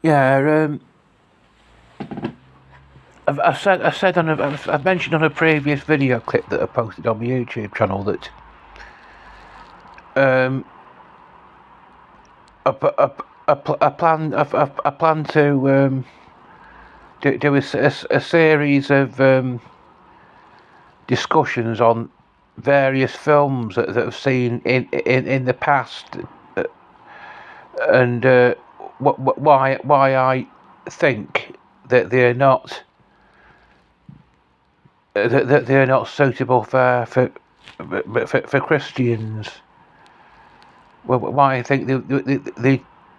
Yeah, I've mentioned on a previous video clip that I posted on my YouTube channel that um, I plan to do a series of discussions on various films that I've seen in the past, and why I think that they're not suitable for Christians. Why I think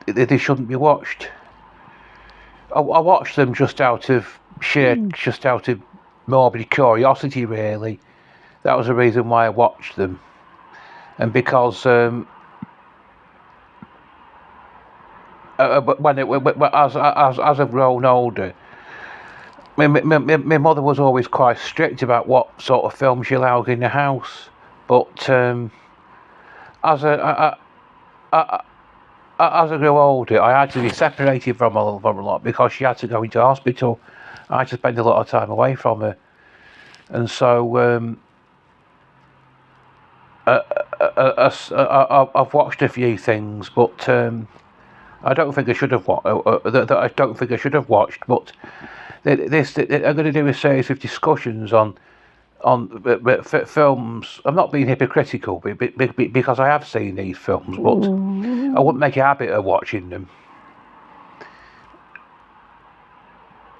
they shouldn't be watched. I watched them just out of morbid curiosity, really. That was the reason why I watched them, and because as I've grown older, my mother was always quite strict about what sort of film she allowed in the house. But as as I grew older, I had to be separated from a lot because she had to go into hospital. I had to spend a lot of time away from her, and so I've watched a few things, but I don't think I should have that I don't think I should have watched. But I'm going to do a series of discussions on films. I'm not being hypocritical because I have seen these films, but I wouldn't make a habit of watching them.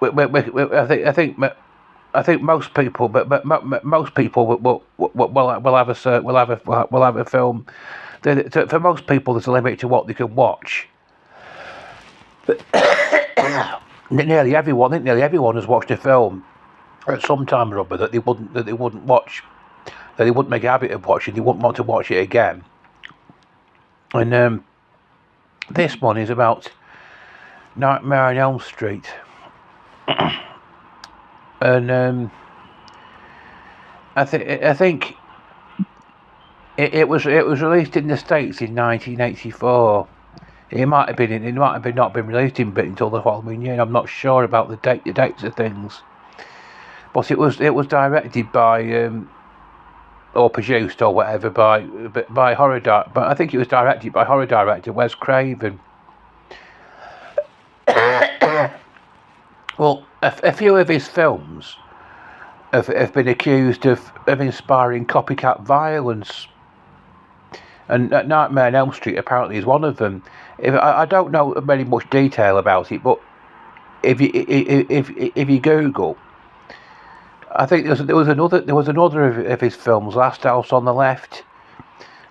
I think most people, but most people will have a film. For most people, there's a limit to what they can watch. But nearly everyone has watched a film at some time or other that they wouldn't watch, that they wouldn't make a habit of watching. They wouldn't want to watch it again. And this one is about Nightmare on Elm Street. And I think it was released in the States in 1984. It might have not been released in Britain until the following year. I'm not sure about the dates of things, but it was directed by or produced or whatever by horror but I think it was directed by horror director Wes Craven. Well, a few of his films have been accused of inspiring copycat violence, and Nightmare on Elm Street apparently is one of them. I don't know very much detail about it, but if you Google, I think there was another of his films, Last House on the Left,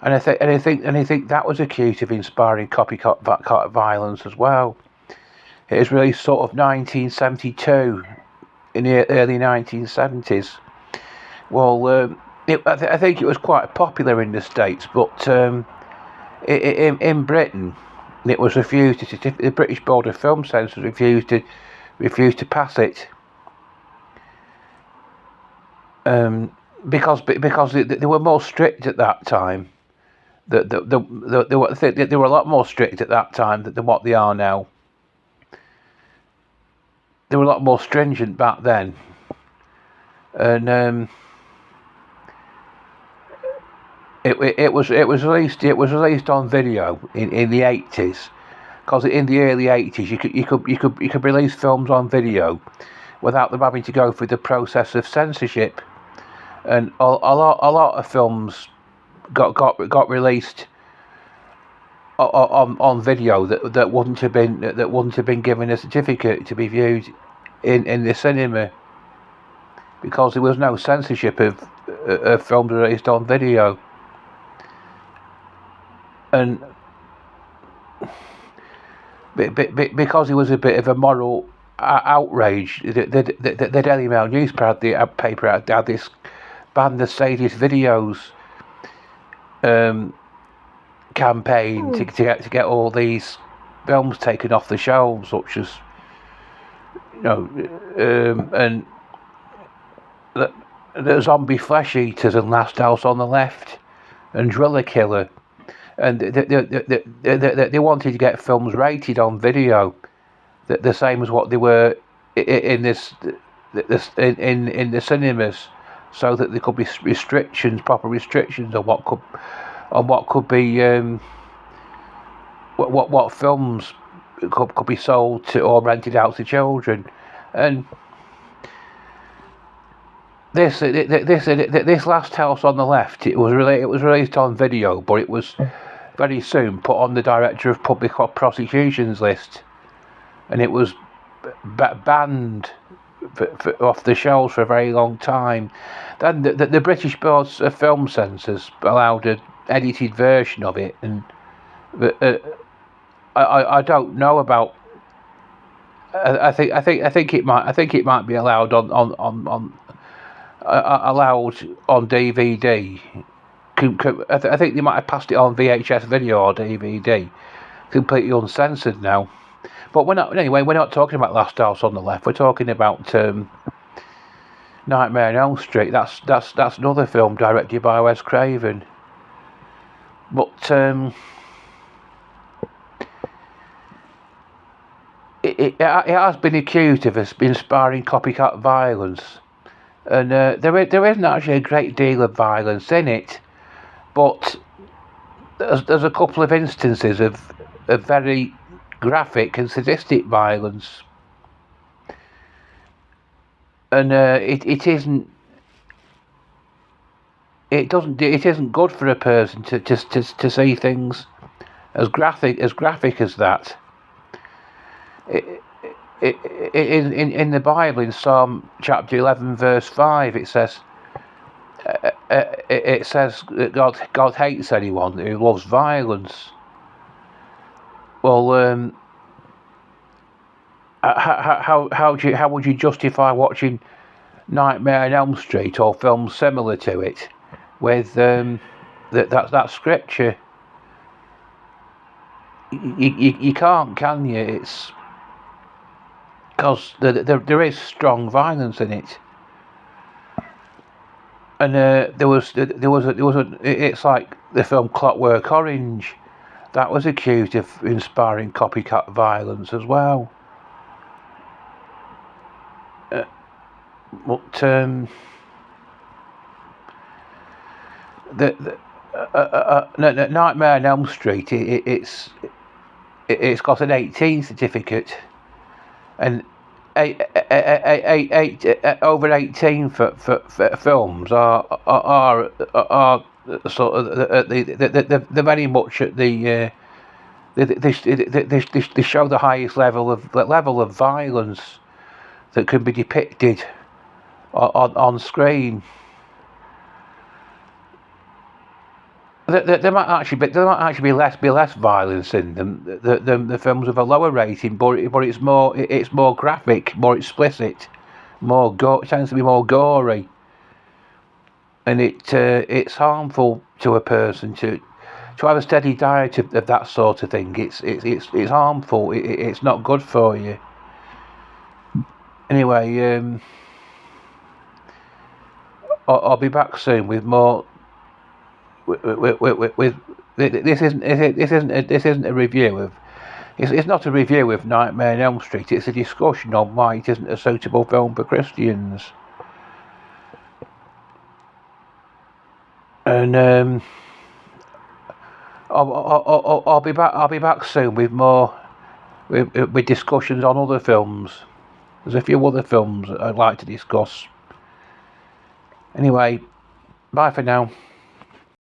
and I think that was accused of inspiring copycat violence as well. It was released sort of 1972, in the early 1970s. Well, I think it was quite popular in the States, but in Britain, it was refused. The British Board of Film Censors refused to pass it, because they were more strict at that time. They were a lot more strict at that time than what they are now. They were a lot more stringent back then, and it was released on video in the 80s, because in the early 80s you could release films on video without them having to go through the process of censorship, and a lot of films got released on video that wouldn't have been given a certificate to be viewed in the cinema, because there was no censorship of films released on video. And because it was a bit of a moral outrage, the Daily Mail newspaper had this ban the sadist videos campaign to get all these films taken off the shelves, such as and the Zombie Flesh Eaters and Last House on the Left and Driller Killer, and they wanted to get films rated on video the same as what they were in in the cinemas, so that there could be proper restrictions on what could be what films could be sold to or rented out to children. And this last house on the left, it was released on video, but it was very soon put on the Director of Public Prosecutions list, and it was banned off the shelves for a very long time. Then the British Board of Film Censors allowed an edited version of it, and I don't know about. I think it might be allowed allowed on DVD. I think they might have passed it on VHS video or DVD, completely uncensored now. But we're not talking about Last House on the Left. We're talking about Nightmare on Elm Street. That's another film directed by Wes Craven. But it has been accused of inspiring copycat violence, and there isn't actually a great deal of violence in it, but there's a couple of instances of very graphic and sadistic violence, and it isn't good for a person to see things as graphic as that. In the Bible, in Psalm chapter 11 verse 5, it says that God hates anyone who loves violence. Well, how would you justify watching Nightmare on Elm Street or films similar to it with that scripture? You can't, can you? It's because there is strong violence in it, and it's like the film Clockwork Orange, that was accused of inspiring copycat violence as well. But Nightmare on Elm Street, it's got an 18 certificate, and over 18 for films are sort of they're very much at they show the highest level of violence that can be depicted on screen. There might actually be less violence in them than the films with a lower rating, but it's more graphic, more explicit, it tends to be more gory, and it's harmful to a person to have a steady diet of that sort of thing. It's harmful. It's not good for you. Anyway, I'll be back soon with more. This isn't a review of. It's not a review of Nightmare on Elm Street. It's a discussion on why it isn't a suitable film for Christians. And I'll be back soon with more with discussions on other films. There's a few other films I'd like to discuss. Anyway, bye for now.